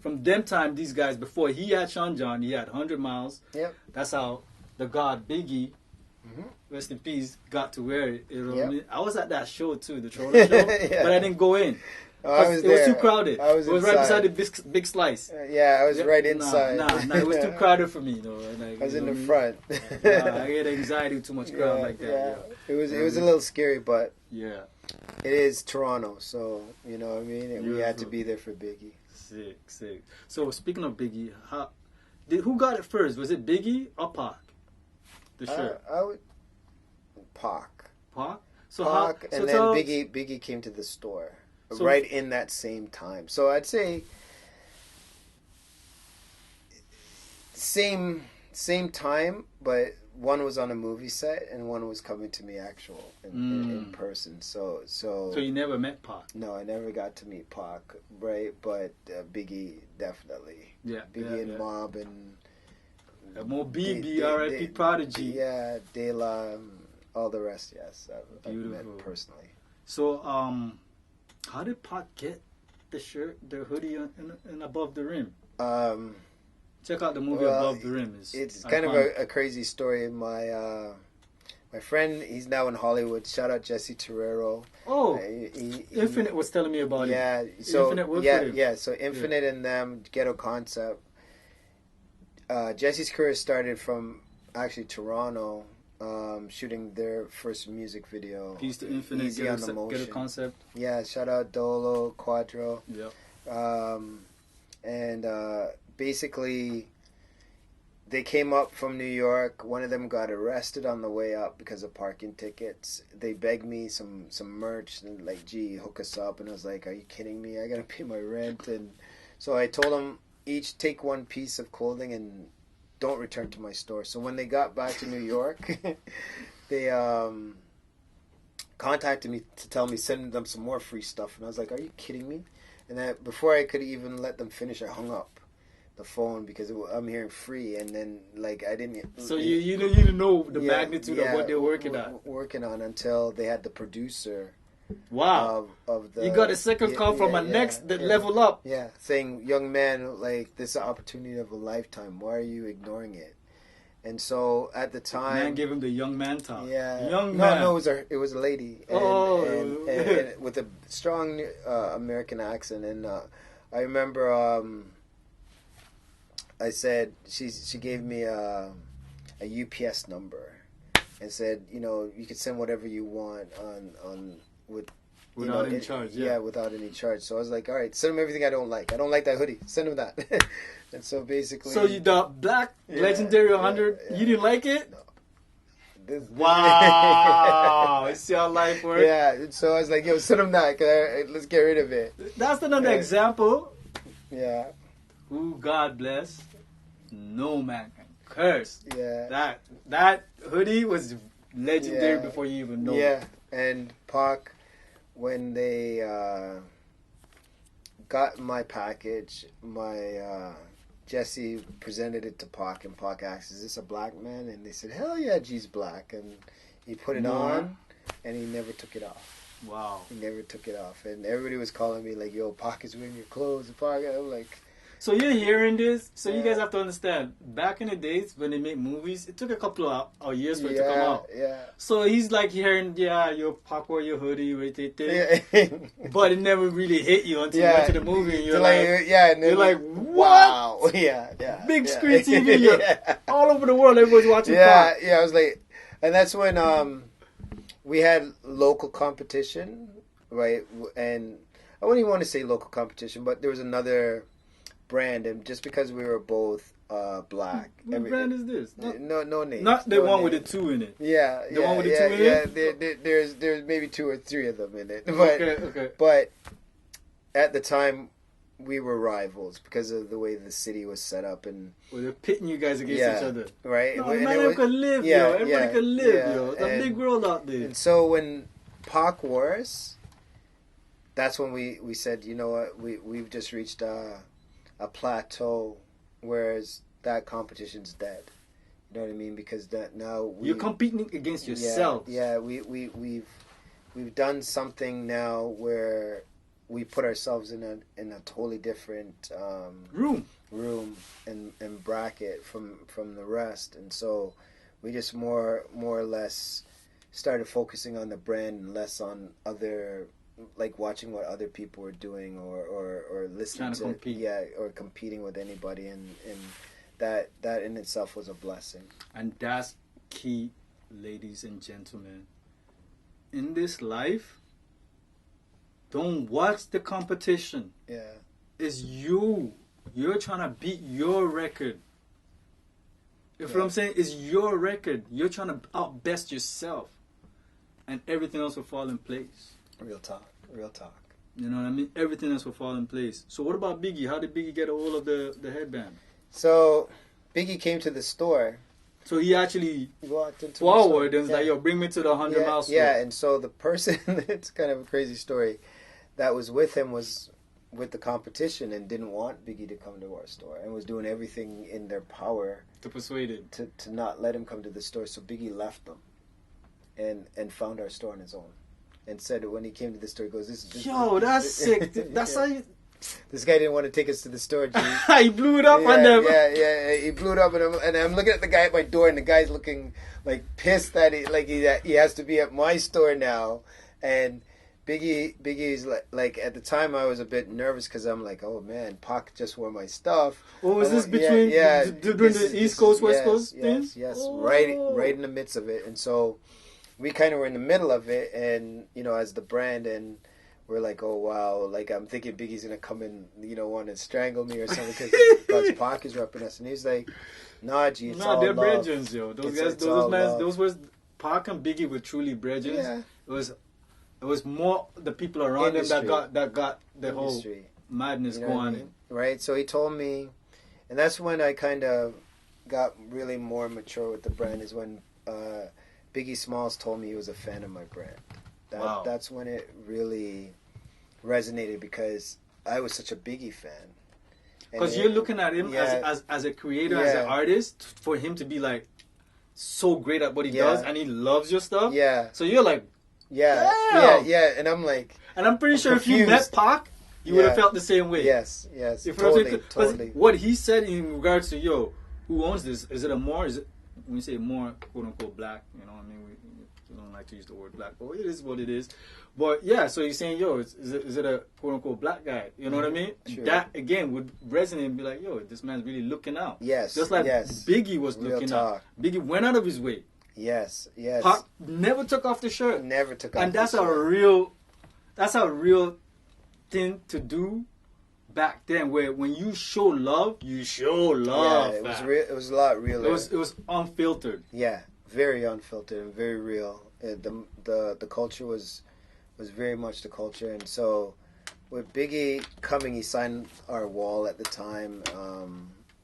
from them time, these guys, before he had Sean John, he had 100 Miles. Yep. That's how the god Biggie, rest in peace, got to wear it. You know what I mean? I was at that show too, the Troller show, but I didn't go in. Was it was too crowded. It was right beside the big slice. I was right inside. Nah, it was too crowded for me. Though. Like, I was in the front. I get anxiety with too much crowd like that. Yeah. It was a little scary, but yeah, it is Toronto, so you know what I mean. We had to be there for Biggie. Sick. So speaking of Biggie, who got it first? Was it Biggie or Pac? The shirt. I would Pac. Pac. Pac, and then Biggie came to the store. Right in that same time. So I'd say same time, but one was on a movie set and one was coming to me in person. So you never met Pac? No, I never got to meet Pac, right? But Biggie definitely. Yeah. Biggie and Mob and Mo BB, R.I.P. Prodigy. Yeah, De La, all the rest. Yes, I've met personally. So how did Pac get the shirt, the hoodie, and above the rim? Check out the movie Above the Rim. It's kind of a crazy story. My friend, he's now in Hollywood. Shout out Jesse Terrero. Oh, Infinite was telling me about it. Yeah, so Infinite worked with him. Yeah. So Infinite and them, Ghetto Concept. Jesse's career started from actually Toronto. Shooting their first music video. Peace to Infinite, Get a Concept. Yeah, shout out Dolo, Quadro. Yep. And basically, they came up from New York. One of them got arrested on the way up because of parking tickets. They begged me some merch and like, gee, hook us up. And I was like, are you kidding me? I gotta pay my rent. And so I told them each take one piece of clothing and don't return to my store. So when they got back to New York, they contacted me to tell me send them some more free stuff, and I was like, "Are you kidding me?" And then before I could even let them finish, I hung up the phone because I'm hearing free, and then like I didn't. So you didn't know the magnitude of what they're working on until they had the producer. Wow! Of the, you got a second call from next level up. Yeah, saying, young man, like, this is an opportunity of a lifetime. Why are you ignoring it? And so at the time, man gave him the young man talk. Yeah, young man. No, it was a lady. And with a strong American accent. And I remember I said she gave me a UPS number and said, you could send whatever you want on. Without any charge. Yeah, without any charge. So I was like, all right, send them everything I don't like. I don't like that hoodie. Send them that. And so basically... So you the black legendary 100, you didn't like it? No. Wow. See how life works? Yeah, and so I was like, yo, send them that. Let's get rid of it. That's another example. Yeah. Who God bless, no man can curse. Yeah. That hoodie was legendary before you even know it. Yeah. And Pac, when they got my package, Jesse presented it to Pac, and Pac asked, "Is this a black man?" And they said, "Hell yeah, G's black." And he put it on, and he never took it off. Wow. He never took it off, and everybody was calling me like, "Yo, Pac is wearing your clothes." Pac, I'm like. So you're hearing this, so you guys have to understand, back in the days when they make movies, it took a couple of years for it to come out. Yeah. So he's like hearing, your Pac wore your hoodie, but it never really hit you until you went to the movie and you're you're like, what? Wow. Yeah. Big screen TV, all over the world, everybody's watching Pac. Yeah, I was like, and that's when we had local competition, right? And I wouldn't even want to say local competition, but there was another brand, and just because we were both black. What brand is this? No name. Not the one with the 2 in it. Yeah. The one with the 2 in it? Yeah, there's maybe 2 or 3 of them in it. But, okay. But at the time, we were rivals because of the way the city was set up. And well, they're pitting you guys against each other. Right. No, everybody could live, yo. Everybody could live, yo. It's a big world out there. And so when Pac wore us, that's when we said, you know what, we've just reached a plateau, whereas that competition's dead. You know what I mean? Because that now you're competing against yourself. Yeah, we've done something now where we put ourselves in a totally different room and bracket from the rest, and so we just more or less started focusing on the brand and less on other, like watching what other people were doing or listening to compete. Or competing with anybody, and that in itself was a blessing. And that's key, ladies and gentlemen. In this life, don't watch the competition. Yeah. It's you. You're trying to beat your record. You know what I'm saying? It's your record. You're trying to outbest yourself. And everything else will fall in place. Real talk. You know what I mean? Everything else will fall in place. So what about Biggie? How did Biggie get a hold of the headband? So Biggie came to the store. So he actually walked into forward and was like, yo, bring me to the 100 Mile store. Yeah, and so the person, it's kind of a crazy story, that was with him was with the competition and didn't want Biggie to come to our store and was doing everything in their power to persuade him to not let him come to the store. So Biggie left them and found our store on his own and said that when he came to the store, he goes, that's sick. That's how you... This guy didn't want to take us to the store, G. He blew it up on them. Yeah, he blew it up, and I'm looking at the guy at my door, and the guy's looking like pissed that he has to be at my store now. And Biggie's like at the time I was a bit nervous because I'm like, oh man, Pac just wore my stuff. What was this between during the East Coast West Coast thing? Yes, right in the midst of it, and so we kind of were in the middle of it, and as the brand and. We're like, oh wow, like I'm thinking Biggie's gonna come and want to strangle me or something because Pac is repping us, and he's like, nah, G, it's all they're love. brethren, yo. Those was Pac and Biggie were truly brethren. Yeah. It was more the people around him that got the whole madness going on. Right. So he told me, and that's when I kind of got really more mature with the brand. Is when Biggie Smalls told me he was a fan of my brand. That's when it really resonated because I was such a Biggie fan. Because you're looking at him as a creator, as an artist, for him to be like so great at what he does, and he loves your stuff. Yeah. So you're like, yeah, and I'm like, and I'm pretty sure confused. If you met Pac, you would have felt the same way. Yes, totally. What he said in regards to who owns this? Is it a more? Is it when you say more, quote unquote black? You know what I mean? We don't like to use the word black, but it is what it is. But yeah, so you're saying, is it a quote unquote black guy? You know what I mean? True. That again would resonate and be like, this man's really looking out. Yes. Just like Biggie was looking out. Biggie went out of his way. Yes. Pac never took off the shirt. Never took off and the shirt. And that's a real thing to do back then, where when you show love, you show love. Yeah, it was real. It was a lot realer. It was unfiltered. Yeah, very unfiltered and very real. The culture was very much the culture, and so with Biggie coming, he signed our wall at the time,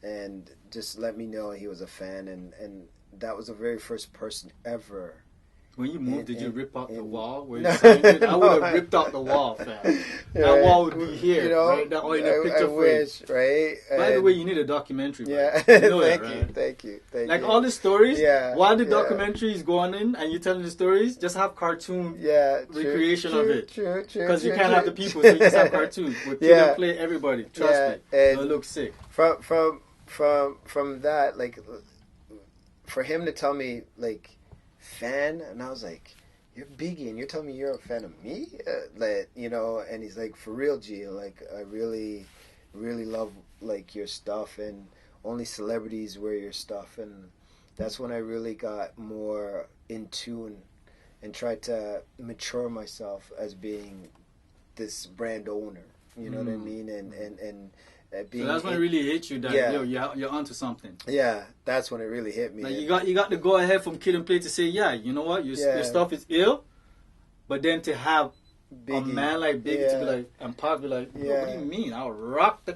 and just let me know he was a fan, and that was the very first person ever. When you moved, did you rip out the wall? Where you signed it? I would have ripped out the wall, fam. That wall would be here, right? That or in a picture frame. Wish, right? By the way, you need a documentary. Yeah, you know thank you. Like all the stories, while the documentary is going in and you're telling the stories, just have cartoon recreation of it. True. Because you can't have the people, so you just have cartoons. With Kid and Play everybody. Trust me. It'll look sick. From that, like, for him to tell me, like, fan, and I was like, you're Biggie and you're telling me you're a fan of me, and he's like, for real, G, like, I really love like your stuff, and only celebrities wear your stuff, and that's when I really got more in tune and tried to mature myself as being this brand owner, you know what I mean, and being, so that's when it really hit you that you're onto something. Yeah, that's when it really hit me. Like you got to go ahead from Kid and Play to say, you know what, your stuff is ill, but then to have Biggie, a man like Biggie to be like, and Pac be like, what do you mean? I'll rock the.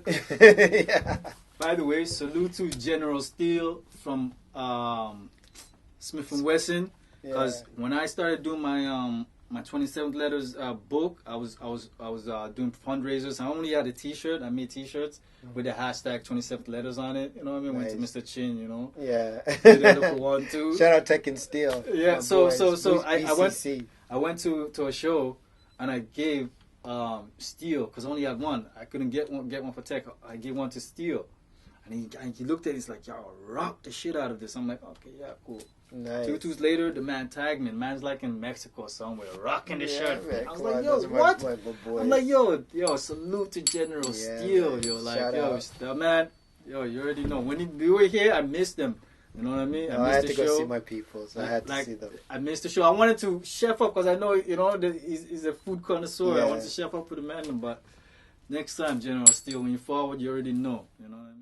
By the way, salute to General Steele from Smif-N-Wessun, because when I started doing my 27th Letters book, I was doing fundraisers. I only had a T-shirt. I made T-shirts with the hashtag 27th Letters on it. You know what I mean? Nice. Went to Mr. Chin. You know. Yeah. Did it for 1, 2. Shout out Tech and Steel. Yeah. So I went to a show and I gave Steel, because I only had one. I couldn't get one for Tech. I gave one to Steel. And he looked at it, he's like, y'all rock the shit out of this. I'm like, okay, yeah, cool. Nice. 2 2s later, the man tagged me. Man's like in Mexico somewhere, rocking the shirt. Man, I was like, yo, what? I'm like, yo, salute to General Steel, man. Yo. Like, shout man, yo, you already know. When we were here, I missed them. You know what I mean? I had to go see my people, so I had to see them. I missed the show. I wanted to chef up because I know, he's a food connoisseur. I wanted to chef up for the man, but next time, General Steel, when you forward, you already know. You know what I mean?